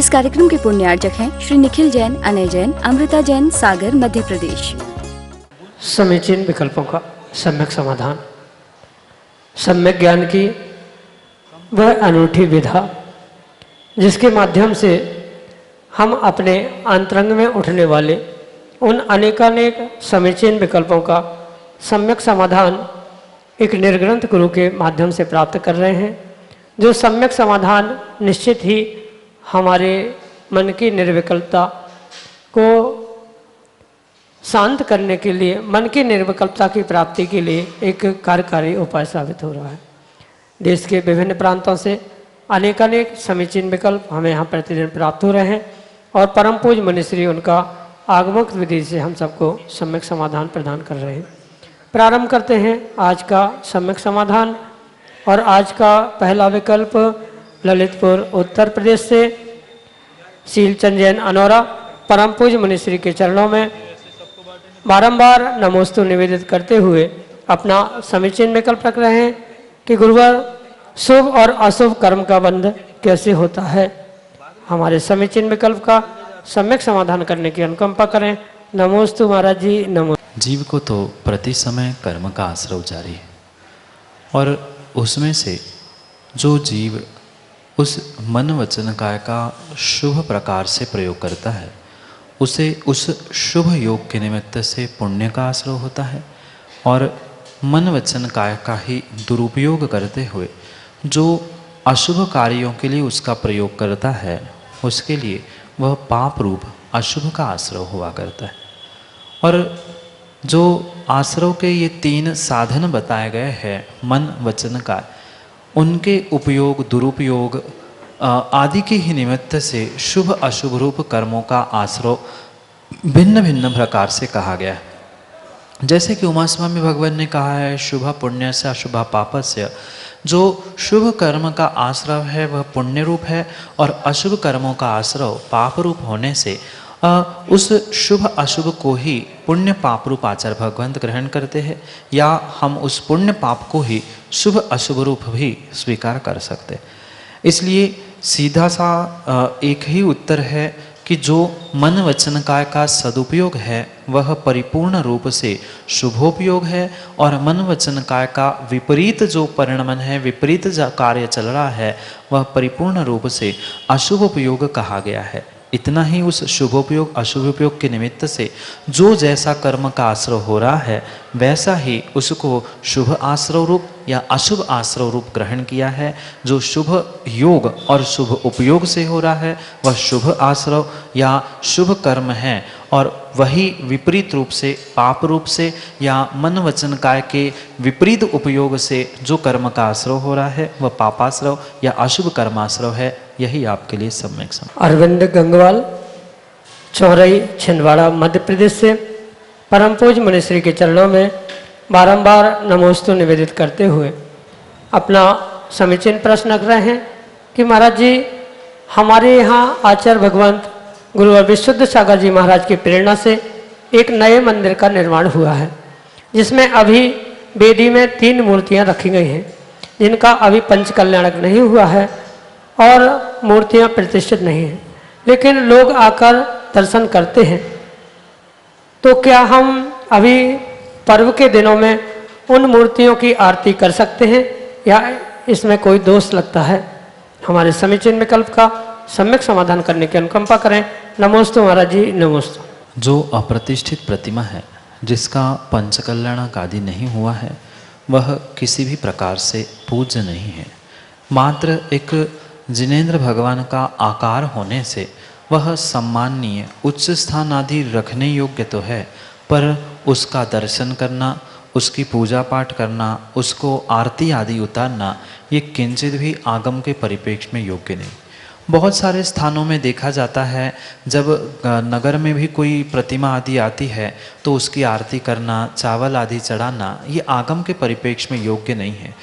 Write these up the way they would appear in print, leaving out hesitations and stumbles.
इस कार्यक्रम के पुण्यार्चक हैं श्री निखिल जैन, अनय जैन, अमृता जैन, सागर, मध्य प्रदेश। समीचीन विकल्पों का सम्यक समाधान। सम्यक ज्ञान की वह अनूठी विधा जिसके माध्यम से हम अपने अंतरंग में उठने वाले उन अनेकानेक समीचीन विकल्पों का सम्यक समाधान एक निर्ग्रंथ गुरु के माध्यम से प्राप्त कर रहे हैं, जो सम्यक समाधान निश्चित ही हमारे मन की निर्विकल्पता को शांत करने के लिए, मन की निर्विकल्पता की प्राप्ति के लिए एक कार्यकारी उपाय साबित हो रहा है। देश के विभिन्न प्रांतों से अनेकानेक समीचीन विकल्प हमें यहाँ प्रतिदिन प्राप्त हो रहे हैं और परम पूज्य मुनिश्री उनका आगमक विधि से हम सबको सम्यक समाधान प्रदान कर रहे हैं। प्रारंभ करते हैं आज का सम्यक समाधान। और आज का पहला विकल्प ललितपुर उत्तर प्रदेश से शीलचंद जैन अनौरा परम पूज्य मुनिश्री के चरणों में बारंबार नमोस्तु निवेदित करते हुए अपना समीचीन विकल्प रख रहे हैं कि गुरुवर शुभ और अशुभ कर्म का बंध कैसे होता है। हमारे समीचीन विकल्प का सम्यक समाधान करने की अनुकंपा करें। नमोस्तु महाराज जी, नमो। जीव को तो प्रति समय कर्म का आश्रव जारी है और उसमें से जो जीव उस मन वचन काय का शुभ प्रकार से प्रयोग करता है उसे उस शुभ योग के निमित्त से पुण्य का आश्रव होता है, और मन वचन काय का ही दुरुपयोग करते हुए जो अशुभ कार्यों के लिए उसका प्रयोग करता है उसके लिए वह पाप रूप अशुभ का आश्रव हुआ करता है। और जो आश्रव के ये 3 साधन बताए गए हैं मन वचन काय, उनके उपयोग दुरुपयोग आदि के ही निमित्त से शुभ अशुभ रूप कर्मों का आश्रव भिन्न भिन्न प्रकार से कहा गया है। जैसे कि उमा स्वामी भगवान ने कहा है, शुभ पुण्य से अशुभ पापस्य, जो शुभ कर्म का आश्रव है वह पुण्य रूप है और अशुभ कर्मों का आश्रव पाप रूप होने से उस शुभ अशुभ को ही पुण्य पाप रूप आचार भगवंत ग्रहण करते हैं, या हम उस पुण्य पाप को ही शुभ अशुभ रूप भी स्वीकार कर सकते हैं। इसलिए सीधा सा एक ही उत्तर है कि जो मन वचन काय का सदुपयोग है वह परिपूर्ण रूप से शुभोपयोग है, और मन वचन काय का विपरीत जो परिणमन है, विपरीत कार्य चल रहा है, वह परिपूर्ण रूप से अशुभोपयोग कहा गया है। इतना ही उस शुभोपयोग अशुभोपयोग के निमित्त से जो जैसा कर्म का आश्रव हो रहा है वैसा ही उसको शुभ आश्रव रूप या अशुभ आश्रव रूप ग्रहण किया है। जो शुभ योग और शुभ उपयोग से हो रहा है वह शुभ आश्रव या शुभ कर्म है, और वही विपरीत रूप से पाप रूप से या मन वचन काय के विपरीत उपयोग से जो कर्म का आश्रव हो रहा है वह पापाश्रव या अशुभ कर्माश्रव है। यही आपके लिए सम्यक समाधान। अरविंद गंगवाल चौरई छिंदवाड़ा मध्य प्रदेश से परम पूज्य मुनिश्री के चरणों में बारंबार नमोस्तु निवेदित करते हुए अपना समीचीन प्रश्न रख रहे हैं कि महाराज जी, हमारे यहाँ आचार्य भगवंत गुरुवर विशुद्ध सागर जी महाराज की प्रेरणा से एक नए मंदिर का निर्माण हुआ है, जिसमें अभी वेदी में 3 मूर्तियां रखी गई हैं, जिनका अभी पंचकल्याणक नहीं हुआ है और मूर्तियां प्रतिष्ठित नहीं हैं, लेकिन लोग आकर दर्शन करते हैं। तो क्या हम अभी पर्व के दिनों में उन मूर्तियों की आरती कर सकते हैं या इसमें कोई दोष लगता है? हमारे समीचीन विकल्प का सम्यक समाधान करने की अनुकंपा करें। नमोस्तु महाराज जी, नमोस्तु। जो अप्रतिष्ठित प्रतिमा है जिसका पंचकल्याणक आदि नहीं हुआ है वह किसी भी प्रकार से पूज्य नहीं है। मात्र एक जिनेंद्र भगवान का आकार होने से वह सम्माननीय उच्च स्थान आदि रखने योग्य तो है, पर उसका दर्शन करना, उसकी पूजा पाठ करना, उसको आरती आदि उतारना ये किंचित भी आगम के परिप्रेक्ष्य में योग्य नहीं। बहुत सारे स्थानों में देखा जाता है जब नगर में भी कोई प्रतिमा आदि आती है तो उसकी आरती करना, चावल आदि चढ़ाना ये आगम के परिप्रेक्ष्य में योग्य नहीं है।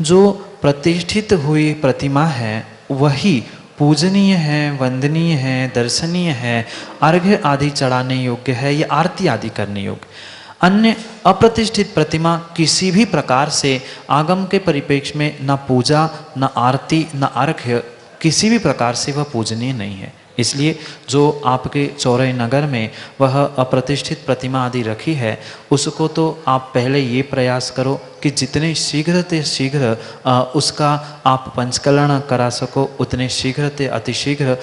जो प्रतिष्ठित हुई प्रतिमा है वही पूजनीय है, वंदनीय है, दर्शनीय है, अर्घ्य आदि चढ़ाने योग्य है या आरती आदि करने योग्य। अन्य अप्रतिष्ठित प्रतिमा किसी भी प्रकार से आगम के परिप्रेक्ष्य में न पूजा, न आरती, न अर्घ्य, किसी भी प्रकार से वह पूजनीय नहीं है। इसलिए जो आपके चौराहे नगर में वह अप्रतिष्ठित प्रतिमा आदि रखी है, उसको तो आप पहले ये प्रयास करो कि जितने शीघ्र से शीघ्र उसका आप पंचकल्याण करा सको, उतने शीघ्र से अतिशीघ्र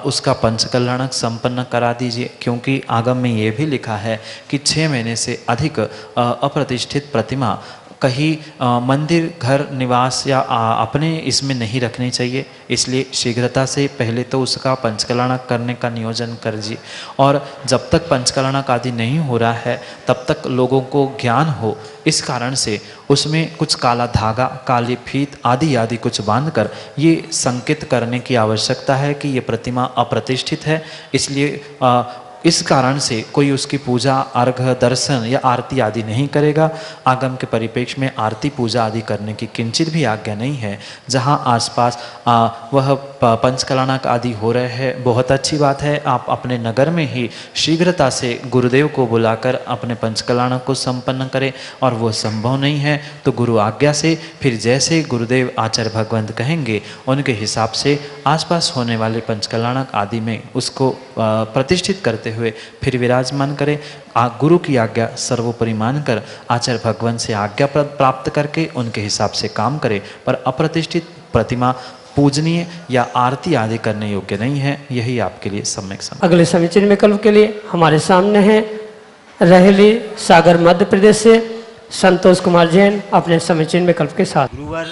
उसका पंचकल्याण संपन्न करा दीजिए। क्योंकि आगम में ये भी लिखा है कि 6 महीने से अधिक अप्रतिष्ठित प्रतिमा कहीं मंदिर, घर, निवास या अपने इसमें नहीं रखनी चाहिए। इसलिए शीघ्रता से पहले तो उसका पंचकल्याण करने का नियोजन करिए, और जब तक पंचकल्याण आदि नहीं हो रहा है तब तक लोगों को ज्ञान हो, इस कारण से उसमें कुछ काला धागा, काली फीत आदि आदि कुछ बांधकर ये संकेत करने की आवश्यकता है कि ये प्रतिमा अप्रतिष्ठित है। इसलिए इस कारण से कोई उसकी पूजा, अर्घ, दर्शन या आरती आदि नहीं करेगा। आगम के परिप्रेक्ष्य में आरती पूजा आदि करने की किंचित भी आज्ञा नहीं है। जहाँ आसपास वह पंचकल्याण आदि हो रहे हैं, बहुत अच्छी बात है। आप अपने नगर में ही शीघ्रता से गुरुदेव को बुलाकर अपने पंचकल्याण को संपन्न करें, और वो संभव नहीं है तो गुरु आज्ञा से फिर जैसे गुरुदेव आचार्य भगवंत कहेंगे उनके हिसाब से आसपास होने वाले पंचकल्याण आदि में उसको प्रतिष्ठित करते हुए फिर विराजमान करें। गुरु की आज्ञा सर्वोपरि मानकर आचार्य भगवान से आज्ञा प्राप्त करके उनके हिसाब से काम करें। पर अप्रतिष्ठित प्रतिमा पूजनीय या आरती आदि करने योग्य नहीं है। यही आपके लिए सम्यक समय। अगले समीचीन विकल्प के लिए हमारे सामने हैं रहेली, सागर, मध्य प्रदेश से संतोष कुमार जैन अपने समीचीन विकल्प के साथ। गुरुवर,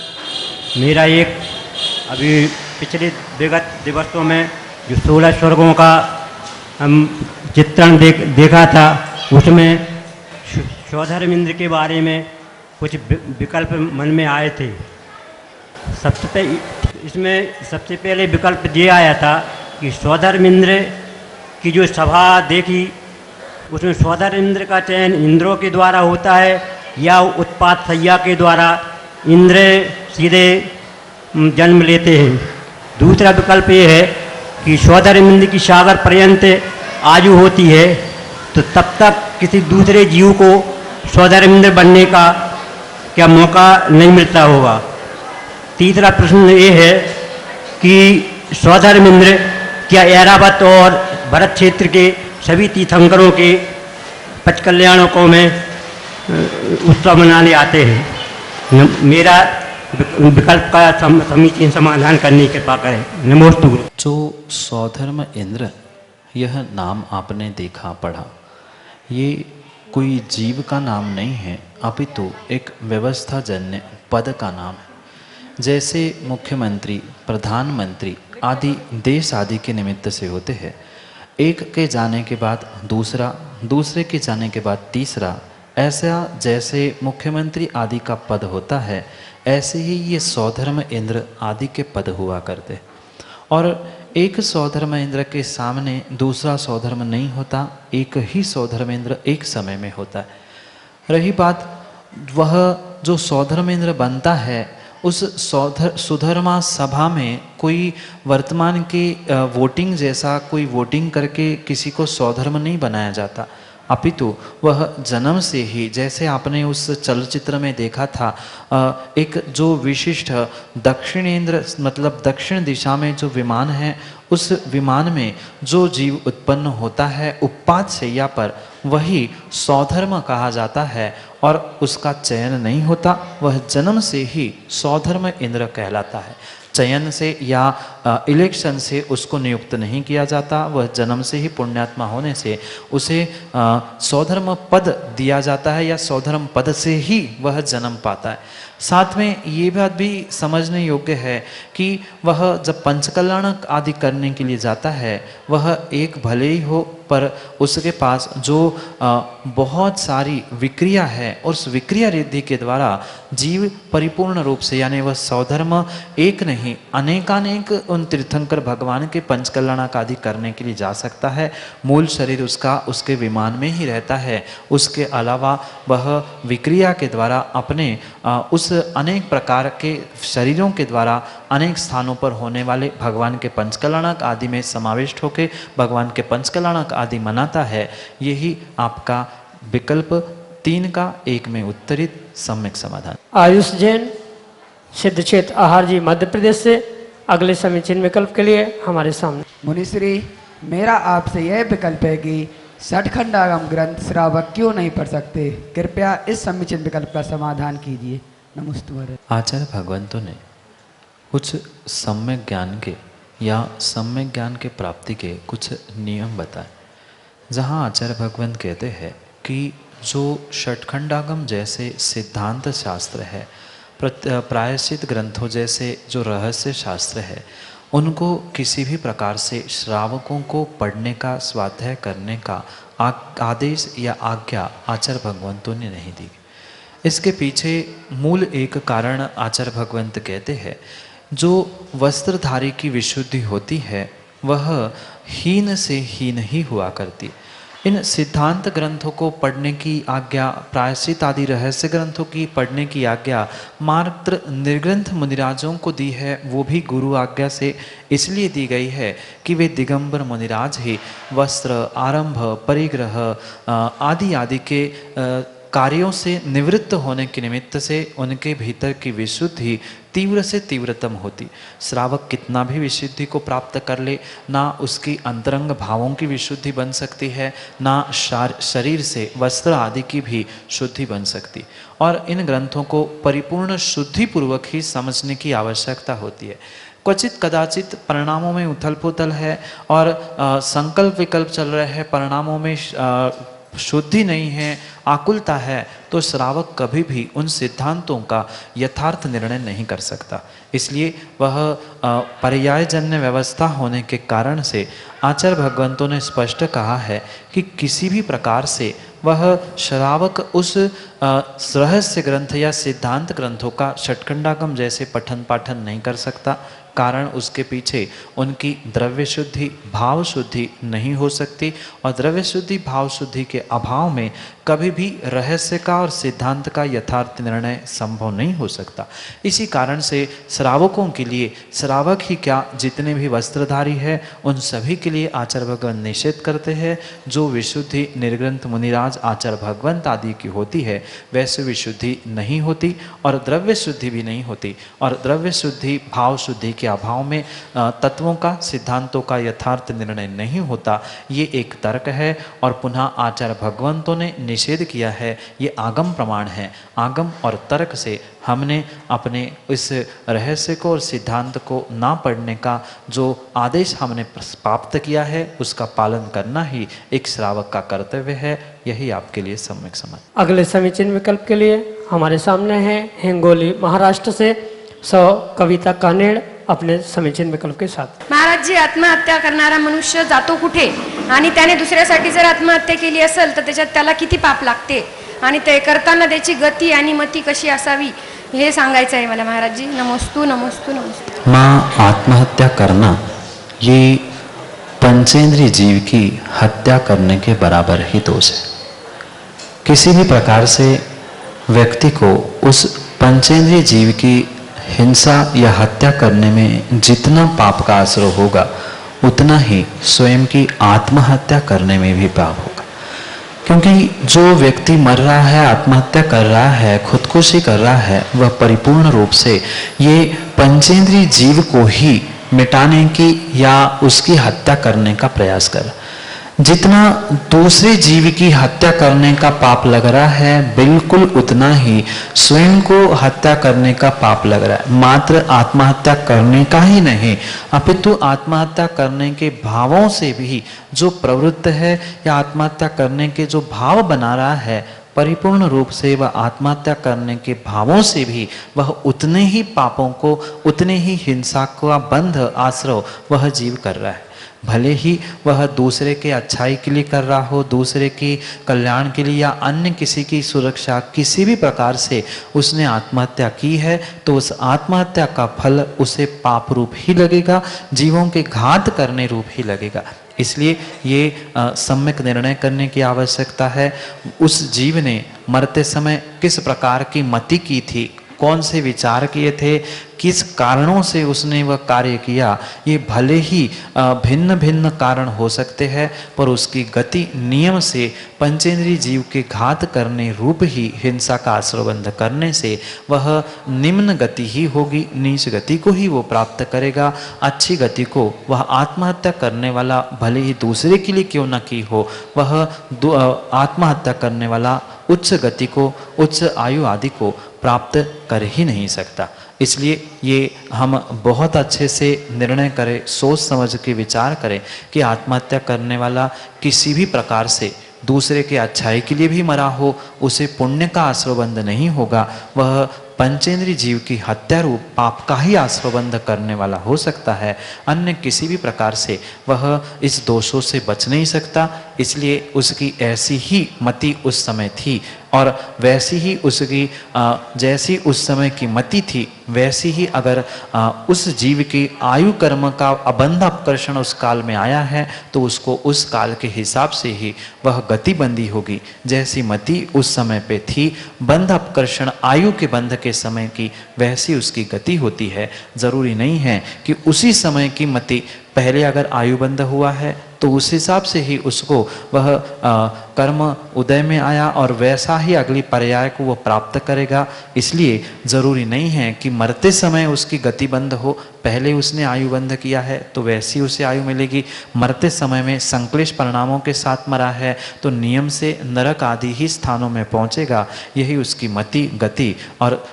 मेरा एक अभी पिछले विगत दिवसों में जो 16 स्वर्गों का हम चित्रण देखा था, उसमें स्वधर्मेंद्र के बारे में कुछ विकल्प मन में आए थे। इसमें सबसे पहले विकल्प ये आया था कि स्वधर्मेंद्र की जो सभा देखी, उसमें स्वधर्मेंद्र का चयन इंद्रों के द्वारा होता है या उत्पात सैया के द्वारा इंद्र सीधे जन्म लेते हैं। दूसरा विकल्प ये है कि स्वधर्मेंद्र की सागर पर्यंत आयु होती है, तो तब तक किसी दूसरे जीव को स्वधर्मेंद्र बनने का क्या मौका नहीं मिलता होगा। तीसरा प्रश्न ये है कि स्वधर्मेंद्र क्या ऐरावत और भरत क्षेत्र के सभी तीर्थंकरों के पंचकल्याणकों में उत्सव मनाने आते हैं। मेरा विकल्प का समीचीन समाधान करने की कृपा करें। नमोस्तु गुरु। जो स्वधर्म इंद्र, यह नाम आपने देखा पढ़ा, ये कोई जीव का नाम नहीं है, अपितु एक व्यवस्थाजन्य पद का नाम है। जैसे मुख्यमंत्री, प्रधानमंत्री आदि देश आदि के निमित्त से होते हैं, एक के जाने के बाद दूसरा, दूसरे के जाने के बाद तीसरा, ऐसा जैसे मुख्यमंत्री आदि का पद होता है, ऐसे ही ये स्वधर्म इंद्र आदि के पद हुआ करते। और एक स्वधर्म इंद्र के सामने दूसरा स्वधर्म नहीं होता, एक ही स्वधर्म इंद्र एक समय में होता है। रही बात वह जो स्वधर्म इंद्र बनता है, उस सुधर्मा सभा में कोई वर्तमान के वोटिंग जैसा कोई वोटिंग करके किसी को स्वधर्म नहीं बनाया जाता, अपितु वह जन्म से ही, जैसे आपने उस चलचित्र में देखा था, एक जो विशिष्ट दक्षिणेंद्र मतलब दक्षिण दिशा में जो विमान है, उस विमान में जो जीव उत्पन्न होता है उपपात शैया पर, वही स्वधर्म कहा जाता है और उसका चयन नहीं होता, वह जन्म से ही स्वधर्म इंद्र कहलाता है। चयन से या इलेक्शन से उसको नियुक्त नहीं किया जाता, वह जन्म से ही पुण्यात्मा होने से उसे स्वधर्म पद दिया जाता है या स्वधर्म पद से ही वह जन्म पाता है। साथ में ये बात भी समझने योग्य है कि वह जब पंचकल्याण आदि करने के लिए जाता है, वह एक भले ही हो पर उसके पास जो बहुत सारी विक्रिया है, उस विक्रिया रिद्धि के द्वारा जीव परिपूर्ण रूप से, यानी वह स्वधर्म एक नहीं अनेकानेक उन तीर्थंकर भगवान के पंचकल्याण आदि करने के लिए जा सकता है। मूल शरीर उसका उसके विमान में ही रहता है। उसके अलावा वह विक्रिया के द्वारा अपने उस अनेक प्रकार के शरीरों के द्वारा अनेक स्थानों पर होने वाले भगवान के पंचकल्याण आदि में समाविष्ट होकर भगवान के पंचकल्याण आदि मनाता है। यही आपका विकल्प 3 का 1 में उत्तरित सम्यक समाधान। आयुष जैन, सिद्ध क्षेत्र आहार जी, मध्य प्रदेश से अगले समीचीन विकल्प के लिए हमारे सामने मुनिश्री, मेरा आपसे यह विकल्प है कि षटखंडागम ग्रंथ श्रावक क्यों नहीं पढ़ सकते? कृपया इस समीचीन विकल्प का समाधान कीजिए। नमस्ते महाराज। आचार्य भगवंतों ने कुछ सम्यक ज्ञान के या सम्यक ज्ञान के प्राप्ति के कुछ नियम बताए, जहाँ आचार्य भगवंत कहते हैं कि जो षटखंडागम जैसे सिद्धांत शास्त्र है, प्रायश्चित ग्रंथों जैसे जो रहस्य शास्त्र है, उनको किसी भी प्रकार से श्रावकों को पढ़ने का, स्वाध्याय करने का आदेश या आज्ञा आचार्य भगवंतों ने नहीं दी। इसके पीछे मूल एक कारण आचार्य भगवंत कहते हैं, जो वस्त्रधारी की विशुद्धि होती है वह हीन से हीन ही हुआ करती। इन सिद्धांत ग्रंथों को पढ़ने की आज्ञा, प्रायश्चित आदि रहस्य ग्रंथों की पढ़ने की आज्ञा मात्र निर्ग्रंथ मुनिराजों को दी है, वो भी गुरु आज्ञा से इसलिए दी गई है कि वे दिगंबर मुनिराज ही वस्त्र, आरंभ, परिग्रह आदि आदि के कार्यों से निवृत्त होने के निमित्त से उनके भीतर की विशुद्धि तीव्र से तीव्रतम होती। श्रावक कितना भी विशुद्धि को प्राप्त कर ले, ना उसकी अंतरंग भावों की विशुद्धि बन सकती है, ना शरीर से वस्त्र आदि की भी शुद्धि बन सकती। और इन ग्रंथों को परिपूर्ण शुद्धि पूर्वक ही समझने की आवश्यकता होती है। क्वचित कदाचित परिणामों में उथल पुथल है और संकल्प विकल्प चल रहे हैं, परिणामों में शुद्धि नहीं है, आकुलता है, तो श्रावक कभी भी उन सिद्धांतों का यथार्थ निर्णय नहीं कर सकता। इसलिए वह पर्यायजन्य व्यवस्था होने के कारण से आचार्य भगवंतों ने स्पष्ट कहा है कि किसी भी प्रकार से वह श्रावक उस रहस्य ग्रंथ या सिद्धांत ग्रंथों का षटखंडागम जैसे पठन पाठन नहीं कर सकता। कारण उसके पीछे उनकी द्रव्य शुद्धि, भाव शुद्धि नहीं हो सकती, और द्रव्य शुद्धि, भाव शुद्धि के अभाव में कभी भी रहस्य का और सिद्धांत का यथार्थ निर्णय संभव नहीं हो सकता। इसी कारण से श्रावकों के लिए, श्रावक ही क्या जितने भी वस्त्रधारी है उन सभी के लिए आचार्य भगवंत निषेध करते हैं। जो विशुद्धि निर्ग्रंथ मुनिराज आचार्य भगवंत आदि की होती है वैसे विशुद्धि नहीं होती, और द्रव्य शुद्धि भी नहीं होती। और द्रव्य शुद्धि, भाव शुद्धि के अभाव में तत्वों का, सिद्धांतों का यथार्थ निर्णय नहीं होता। ये एक तर्क है, और पुनः आचार्य भगवंतों ने निषेध किया है, ये आगम प्रमाण है। आगम और तर्क से हमने अपने इस रहस्य को और सिद्धांत को ना पढ़ने का जो आदेश हमने प्राप्त किया है उसका पालन करना ही एक श्रावक का कर्तव्य है। यही आपके लिए सम्यक समझ। अगले समीचीन विकल्प के लिए हमारे सामने है हिंगोली महाराष्ट्र से कविता कानेड़ अपने समीचीन विकल्प के साथ। महाराज जी, आत्महत्या करणारा मनुष्य जातो कुठे आणि त्याने दुसऱ्यासाठी जर आत्महत्या केली असेल तर त्याच्यात त्याला किती पाप लागते आणि ते करताना त्याची गती आणि मती कशी असावी हे सांगायचं आहे मला महाराज जी। नमोस्तु नमोस्तु नमोस्तु। माँ, आत्महत्या करना ये पंचेंद्रिय जीव की हत्या करने के बराबर ही दोष है। किसी भी प्रकार से व्यक्ति को उस पंचेंद्रिय जीव की हिंसा या हत्या करने में जितना पाप का आश्रय होगा उतना ही स्वयं की आत्महत्या करने में भी पाप होगा। क्योंकि जो व्यक्ति मर रहा है, आत्महत्या कर रहा है, खुदकुशी कर रहा है, वह परिपूर्ण रूप से ये पंचेंद्रिय जीव को ही मिटाने की या उसकी हत्या करने का प्रयास कर। जितना दूसरे जीव की हत्या करने का पाप लग रहा है बिल्कुल उतना ही स्वयं को हत्या करने का पाप लग रहा है। मात्र आत्महत्या करने का ही नहीं अपितु आत्महत्या करने के भावों से भी जो प्रवृत्त है या आत्महत्या करने के जो भाव बना रहा है परिपूर्ण रूप से वह आत्महत्या करने के भावों से भी वह उतने ही पापों को, उतने ही हिंसा का बंध आश्रय वह जीव कर रहा है। भले ही वह दूसरे के अच्छाई के लिए कर रहा हो, दूसरे के कल्याण के लिए या अन्य किसी की सुरक्षा, किसी भी प्रकार से उसने आत्महत्या की है तो उस आत्महत्या का फल उसे पाप रूप ही लगेगा, जीवों के घात करने रूप ही लगेगा। इसलिए ये सम्यक निर्णय करने की आवश्यकता है। उस जीव ने मरते समय किस प्रकार की मति की थी, कौन से विचार किए थे, किस कारणों से उसने वह कार्य किया, ये भले ही भिन्न भिन्न कारण हो सकते हैं, पर उसकी गति नियम से पंचेंद्रिय जीव के घात करने रूप ही हिंसा का आश्रयबंध करने से वह निम्न गति ही होगी, नीच गति को ही वो प्राप्त करेगा। अच्छी गति को वह आत्महत्या करने वाला भले ही दूसरे के लिए क्यों न की हो, वह आत्महत्या करने वाला उच्च गति को, उच्च आयु आदि को प्राप्त कर ही नहीं सकता। इसलिए ये हम बहुत अच्छे से निर्णय करें, सोच समझ के विचार करें कि आत्महत्या करने वाला किसी भी प्रकार से दूसरे के अच्छाई के लिए भी मरा हो, उसे पुण्य का आश्रयबंध नहीं होगा, वह पंचेंद्रिय जीव की हत्या रूप पाप का ही आश्रयबंध करने वाला हो सकता है। अन्य किसी भी प्रकार से वह इस दोषों से बच नहीं सकता। इसलिए उसकी ऐसी ही मति उस समय थी और वैसी ही उसकी जैसी उस समय की मति थी, वैसी ही अगर उस जीव की आयु कर्म का अबंध अपकर्षण उस काल में आया है तो उसको उस काल के हिसाब से ही वह गतिबंदी होगी। जैसी मति उस समय पे थी, बंध अपकर्षण आयु के बंध के समय की, वैसी उसकी गति होती है। जरूरी नहीं है कि उसी समय की मति पहले अगर आयुबंध हुआ है तो उस हिसाब से ही उसको वह कर्म उदय में आया और वैसा ही अगली पर्याय को वह प्राप्त करेगा। इसलिए जरूरी नहीं है कि मरते समय उसकी गति बंद हो, पहले उसने आयु बंध किया है तो वैसी उसे आयु मिलेगी। मरते समय में संक्लेश परिणामों के साथ मरा है तो नियम से नरक आदि ही स्थानों में पहुंचेगा। यही उसकी मति, गति और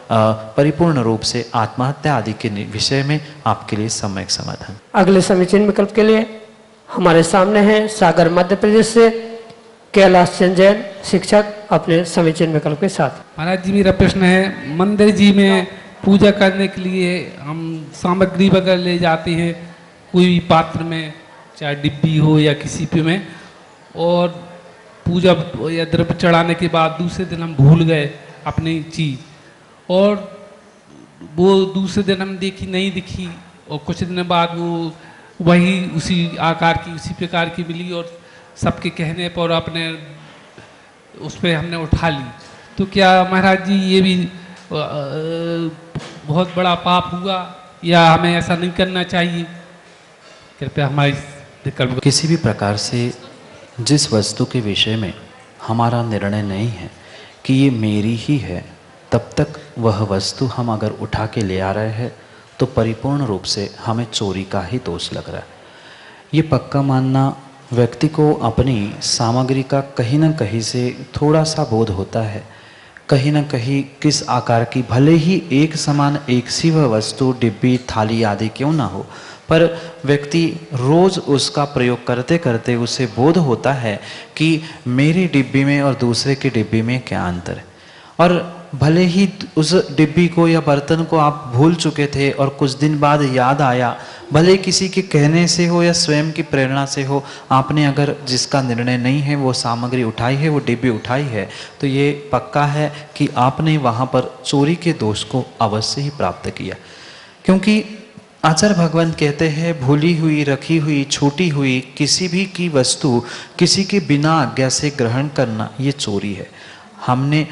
परिपूर्ण रूप से आत्महत्या आदि के विषय में आपके लिए सम्यक समाधान। अगले समीचीन विकल्प के लिए हमारे सामने हैं सागर मध्य प्रदेश से कैलाश चंद जैन शिक्षक अपने समीचीन विकल्प के साथ। महाराज जी, मेरा प्रश्न है, मंदिर जी में पूजा करने के लिए हम सामग्री वगैरह ले जाते हैं कोई भी पात्र में, चाहे डिब्बी हो या किसी पे में, और पूजा या द्रव्य चढ़ाने के बाद दूसरे दिन हम भूल गए अपनी चीज़, और वो दूसरे दिन हम देखी नहीं दिखी, और कुछ दिन बाद वो वही उसी आकार की, उसी प्रकार की मिली, और सबके कहने पर अपने उस पर हमने उठा ली, तो क्या महाराज जी ये भी बहुत बड़ा पाप हुआ या हमें ऐसा नहीं करना चाहिए? कृपया हमारे विकल्प। किसी भी प्रकार से जिस वस्तु के विषय में हमारा निर्णय नहीं है कि ये मेरी ही है, तब तक वह वस्तु हम अगर उठा के ले आ रहे हैं तो परिपूर्ण रूप से हमें चोरी का ही दोष लग रहा है। ये पक्का मानना व्यक्ति को अपनी सामग्री का कहीं न कहीं से थोड़ा सा बोध होता है, कहीं न कहीं किस आकार की, भले ही एक समान एक सी वह वस्तु, डिब्बी, थाली आदि क्यों ना हो, पर व्यक्ति रोज उसका प्रयोग करते करते उसे बोध होता है कि मेरी डिब्बी में और दूसरे की डिब्बी में क्या अंतर है। और भले ही उस डिब्बी को या बर्तन को आप भूल चुके थे और कुछ दिन बाद याद आया, भले किसी के कहने से हो या स्वयं की प्रेरणा से हो, आपने अगर जिसका निर्णय नहीं है वो सामग्री उठाई है, वो डिब्बी उठाई है, तो ये पक्का है कि आपने वहाँ पर चोरी के दोष को अवश्य ही प्राप्त किया। क्योंकि आचार्य भगवान कहते हैं, भूली हुई, रखी हुई, छूटी हुई किसी भी की वस्तु किसी के बिना आज्ञा से ग्रहण करना ये चोरी है। हमने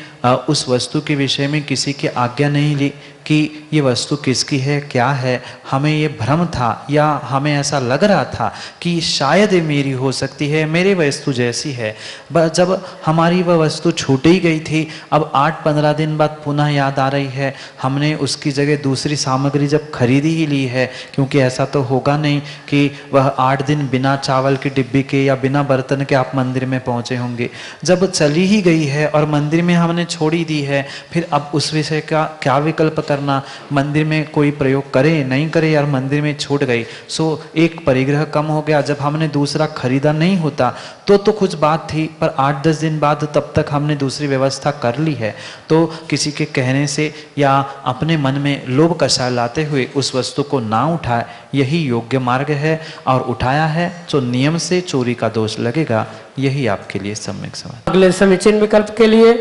उस वस्तु के विषय में किसी की आज्ञा नहीं ली कि ये वस्तु किसकी है, क्या है, हमें ये भ्रम था या हमें ऐसा लग रहा था कि शायद ये मेरी हो सकती है, मेरी वस्तु जैसी है। जब हमारी वह वस्तु छूट ही गई थी, अब 8-15 दिन बाद पुनः याद आ रही है, हमने उसकी जगह दूसरी सामग्री जब खरीदी ही ली है, क्योंकि ऐसा तो होगा नहीं कि वह 8 दिन बिना चावल की डिब्बी के या बिना बर्तन के आप मंदिर में पहुँचे होंगे। जब चली ही गई है और मंदिर में हमने छोड़ी दी है, फिर अब उस विषय का क्या विकल्प करना, मंदिर में कोई प्रयोग करे नहीं करे, यार मंदिर में छूट गई, सो एक परिग्रह कम हो गया। जब हमने दूसरा खरीदा नहीं होता तो कुछ बात थी, पर 8-10 दिन बाद तब तक हमने दूसरी व्यवस्था कर ली है, तो किसी के कहने से या अपने मन में लोभ कषाय लाते हुए उस वस्तु को ना उठाए, यही योग्य मार्ग है। और उठाया है तो नियम से चोरी का दोष लगेगा, यही आपके लिए सम्यक समाधान। अगले समीचीन विकल्प के लिए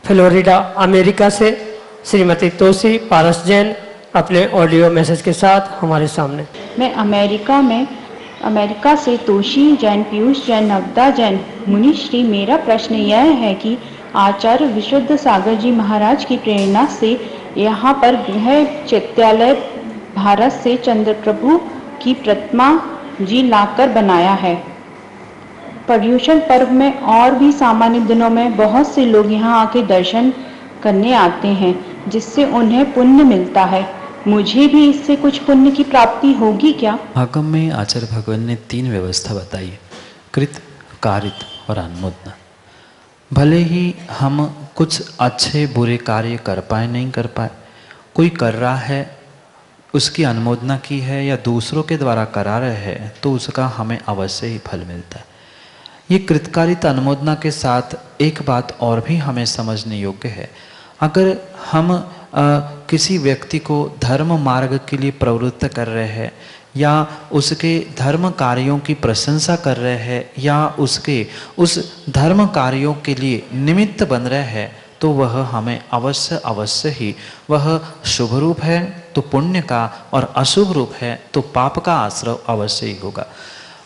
फ्लोरिडा अमेरिका से श्रीमती तोसी पारस जैन अपने ऑडियो मैसेज के साथ हमारे सामने। मैं अमेरिका से तोशी जैन, पीयूष जैन, नवदा जैन, मुनिश्री, मेरा प्रश्न यह है कि आचार्य विशुद्ध सागर जी महाराज की प्रेरणा से यहाँ पर गृह चैत्यालय भारत से चंद्रप्रभु की प्रतिमा जी लाकर बनाया है। पर्युषण पर्व में और भी सामान्य दिनों में बहुत से लोग यहाँ आके दर्शन करने आते हैं, जिससे उन्हें पुण्य मिलता है। मुझे भी इससे कुछ पुण्य की प्राप्ति होगी क्या? आगम में आचार्य भगवान ने 3 व्यवस्था बताई है, कृत, कारित और अनुमोदना। भले ही हम कुछ अच्छे बुरे कार्य कर पाए नहीं कर पाए, कोई कर रहा है उसकी अनुमोदना की है या दूसरों के द्वारा करा रहे हैं तो उसका हमें अवश्य ही फल मिलता है। ये कृतकारित अनुमोदना के साथ एक बात और भी हमें समझने योग्य है। अगर हम किसी व्यक्ति को धर्म मार्ग के लिए प्रवृत्त कर रहे हैं या उसके धर्म कार्यों की प्रशंसा कर रहे हैं या उसके उस धर्म कार्यों के लिए निमित्त बन रहे हैं तो वह हमें अवश्य ही वह शुभ रूप है तो पुण्य का और अशुभ रूप है तो पाप का आश्रय अवश्य ही होगा।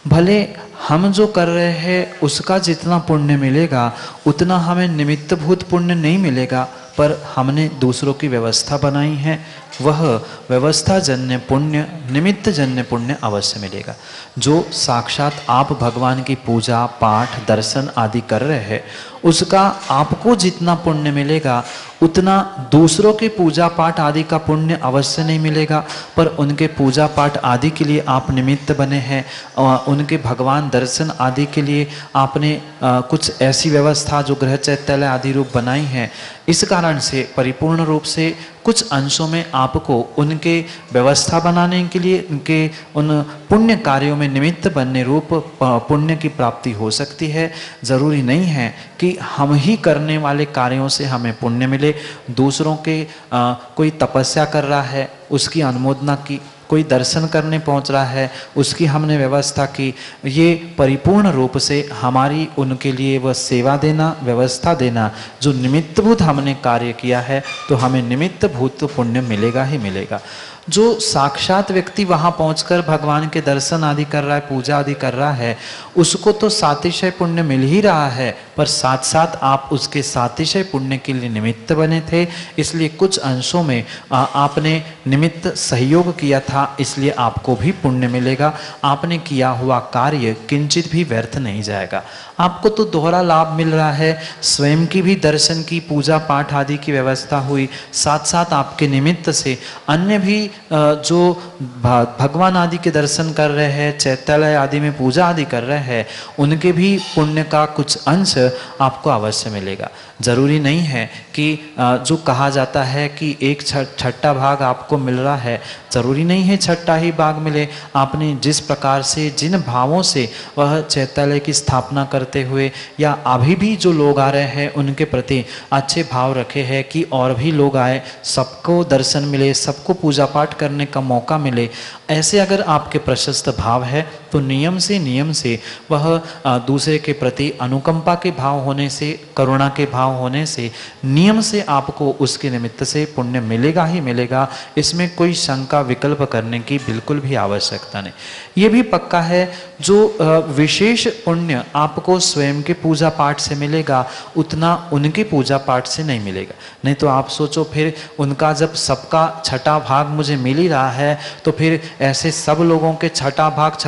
भले हम जो कर रहे हैं उसका जितना पुण्य मिलेगा उतना हमें निमित्तभूत पुण्य नहीं मिलेगा, पर हमने दूसरों की व्यवस्था बनाई है वह व्यवस्था जन्य पुण्य, निमित्त जन्य पुण्य अवश्य मिलेगा। जो साक्षात आप भगवान की पूजा पाठ दर्शन आदि कर रहे हैं उसका आपको जितना पुण्य मिलेगा उतना दूसरों के पूजा पाठ आदि का पुण्य अवश्य नहीं मिलेगा, पर उनके पूजा पाठ आदि के लिए आप निमित्त बने हैं, उनके भगवान दर्शन आदि के लिए आपने कुछ ऐसी व्यवस्था जो गृह चैत्यालय आदि रूप बनाई है, इस कारण से परिपूर्ण रूप से कुछ अंशों में आपको उनके व्यवस्था बनाने के लिए उनके उन पुण्य कार्यों में निमित्त बनने रूप पुण्य की प्राप्ति हो सकती है। जरूरी नहीं है कि हम ही करने वाले कार्यों से हमें पुण्य मिले। दूसरों के कोई तपस्या कर रहा है उसकी अनुमोदना की, कोई दर्शन करने पहुंच रहा है उसकी हमने व्यवस्था की, ये परिपूर्ण रूप से हमारी उनके लिए वह सेवा देना व्यवस्था देना जो निमित्तभूत हमने कार्य किया है तो हमें निमित्तभूत पुण्य मिलेगा ही मिलेगा। जो साक्षात व्यक्ति वहाँ पहुंचकर भगवान के दर्शन आदि कर रहा है पूजा आदि कर रहा है उसको तो सातिशय पुण्य मिल ही रहा है, पर साथ साथ आप उसके सातिशय पुण्य के लिए निमित्त बने थे, इसलिए कुछ अंशों में आपने निमित्त सहयोग किया था, इसलिए आपको भी पुण्य मिलेगा। आपने किया हुआ कार्य किंचित भी व्यर्थ नहीं जाएगा, आपको तो दोहरा लाभ मिल रहा है। स्वयं की भी दर्शन की पूजा पाठ आदि की व्यवस्था हुई, साथ साथ आपके निमित्त से अन्य भी जो भगवान आदि के दर्शन कर रहे हैं चैत्यालय आदि में पूजा आदि कर रहे हैं उनके भी पुण्य का कुछ अंश आपको अवश्य मिलेगा। जरूरी नहीं है कि जो कहा जाता है कि एक छठा भाग आपको मिल रहा है, जरूरी नहीं है छठा ही भाग मिले। आपने जिस प्रकार से जिन भावों से वह चैत्यालय की स्थापना करते हुए या अभी भी जो लोग आ रहे हैं उनके प्रति अच्छे भाव रखे हैं कि और भी लोग आए, सबको दर्शन मिले, सबको पूजा पाठ करने का मौका मिले, ऐसे अगर आपके प्रशस्त भाव है तो नियम से वह दूसरे के प्रति अनुकंपा के भाव होने से करुणा के भाव होने से नियम से आपको उसके निमित्त से पुण्य मिलेगा ही मिलेगा। इसमें कोई शंका विकल्प करने की बिल्कुल भी आवश्यकता नहीं। ये भी पक्का है जो विशेष पुण्य आपको स्वयं के पूजा पाठ से मिलेगा उतना उनके पूजा पाठ से नहीं मिलेगा। नहीं तो आप सोचो फिर उनका जब सबका छठा भाग मुझे मिल ही रहा है तो फिर ऐसे सब लोगों के छठा भाग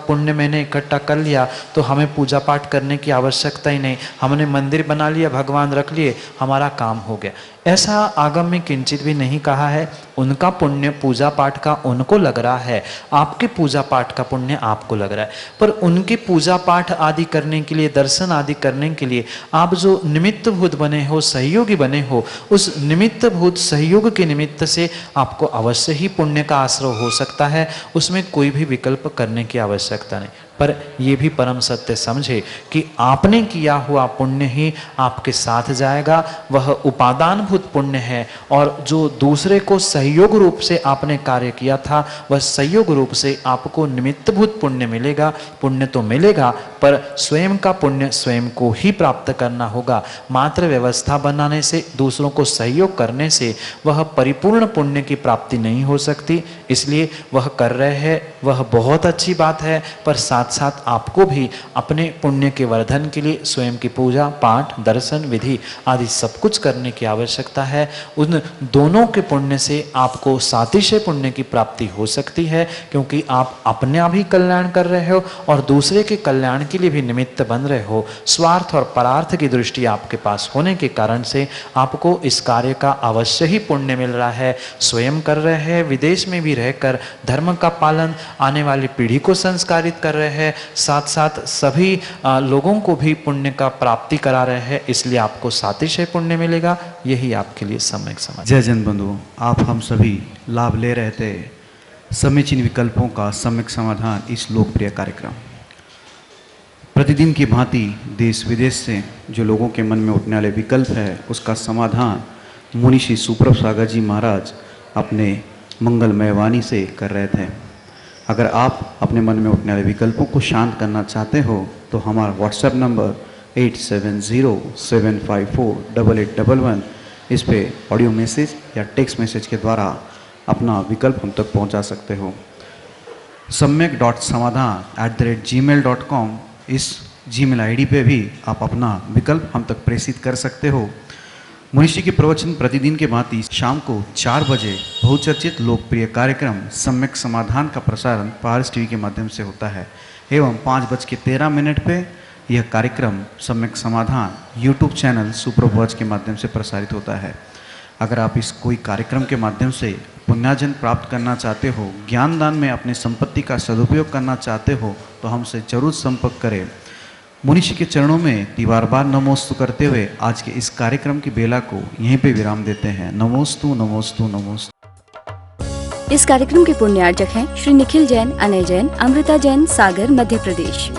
पुण्य मैंने इकट्ठा कर लिया तो हमें पूजा पाठ करने की आवश्यकता ही नहीं, हमने मंदिर बना लिया भगवान रख लिए हमारा काम हो गया। ऐसा आगम में किंचित भी नहीं कहा है। उनका पुण्य पूजा पाठ का उनको लग रहा है, आपके पूजा पाठ का पुण्य आपको लग रहा है, पर उनके पूजा पाठ आदि करने के लिए दर्शन आदि करने के लिए आप जो निमित्त भूत बने हो सहयोगी बने हो उस निमित्त भूत सहयोग के निमित्त से आपको अवश्य ही पुण्य का आश्रय हो सकता है, उसमें कोई भी विकल्प करने की आवश्यकता नहीं। पर यह भी परम सत्य समझे कि आपने किया हुआ पुण्य ही आपके साथ जाएगा, वह उपादान भूत पुण्य है, और जो दूसरे को सहयोग रूप से आपने कार्य किया था वह सहयोग रूप से आपको निमित्त भूत पुण्य मिलेगा। पुण्य तो मिलेगा पर स्वयं का पुण्य स्वयं को ही प्राप्त करना होगा। मात्र व्यवस्था बनाने से दूसरों को सहयोग करने से वह परिपूर्ण पुण्य की प्राप्ति नहीं हो सकती। इसलिए वह कर रहे हैं वह बहुत अच्छी बात है, पर साथ साथ आपको भी अपने पुण्य के वर्धन के लिए स्वयं की पूजा पाठ दर्शन विधि आदि सब कुछ करने की आवश्यकता है। उन दोनों के पुण्य से आपको सातिशय पुण्य की प्राप्ति हो सकती है, क्योंकि आप अपना भी कल्याण कर रहे हो और दूसरे के कल्याण के लिए भी निमित्त बन रहे हो। स्वार्थ और परार्थ की दृष्टि आपके पास होने के कारण से आपको इस कार्य का अवश्य ही पुण्य मिल रहा है। स्वयं कर रहे हैं, विदेश में भी रहकर धर्म का पालन, आने वाली पीढ़ी को संस्कारित कर रहे हैं, साथ साथ सभी लोगों को भी पुण्य का प्राप्ति करा रहे हैं, इसलिए आपको सातिशय पुण्य मिलेगा। यही आपके लिए सम्यक समाधान। जय जन बंधु, आप हम सभी लाभ ले रहे थे समीचीन विकल्पों का सम्यक समाधान इस लोकप्रिय कार्यक्रम। प्रतिदिन की भांति देश विदेश से जो लोगों के मन में उठने वाले विकल्प है उसका समाधान मुनि श्री सुप्रभ सागर जी महाराज अपने मंगलमय वाणी से कर रहे थे। अगर आप अपने मन में उठने वाले विकल्पों को शांत करना चाहते हो तो हमारा व्हाट्सएप नंबर 8707548811 इस पे ऑडियो मैसेज या टेक्स्ट मैसेज के द्वारा अपना विकल्प हम तक पहुंचा सकते हो। samyak.samadhan@gmail.com इस जीमेल आईडी पे भी आप अपना विकल्प हम तक प्रेषित कर सकते हो। मुनिषी के प्रवचन प्रतिदिन के भांति शाम को 4 बजे बहुचर्चित लोकप्रिय कार्यक्रम सम्यक समाधान का प्रसारण पारस टीवी के माध्यम से होता है एवं 5:13 पे यह कार्यक्रम सम्यक समाधान यूट्यूब चैनल सुप्रभोज के माध्यम से प्रसारित होता है। अगर आप इस कोई कार्यक्रम के माध्यम से पुण्यार्जन प्राप्त करना चाहते हो, ज्ञान दान में अपनी संपत्ति का सदुपयोग करना चाहते हो तो हमसे जरूर संपर्क करें। मुनिषी के चरणों में बार बार नमोस्तु करते हुए आज के इस कार्यक्रम की बेला को यहीं पे विराम देते हैं। नमोस्तु नमोस्तु नमोस्तु। इस कार्यक्रम के पुण्यार्जक हैं श्री निखिल जैन, अनय जैन, अमृता जैन, सागर, मध्य प्रदेश।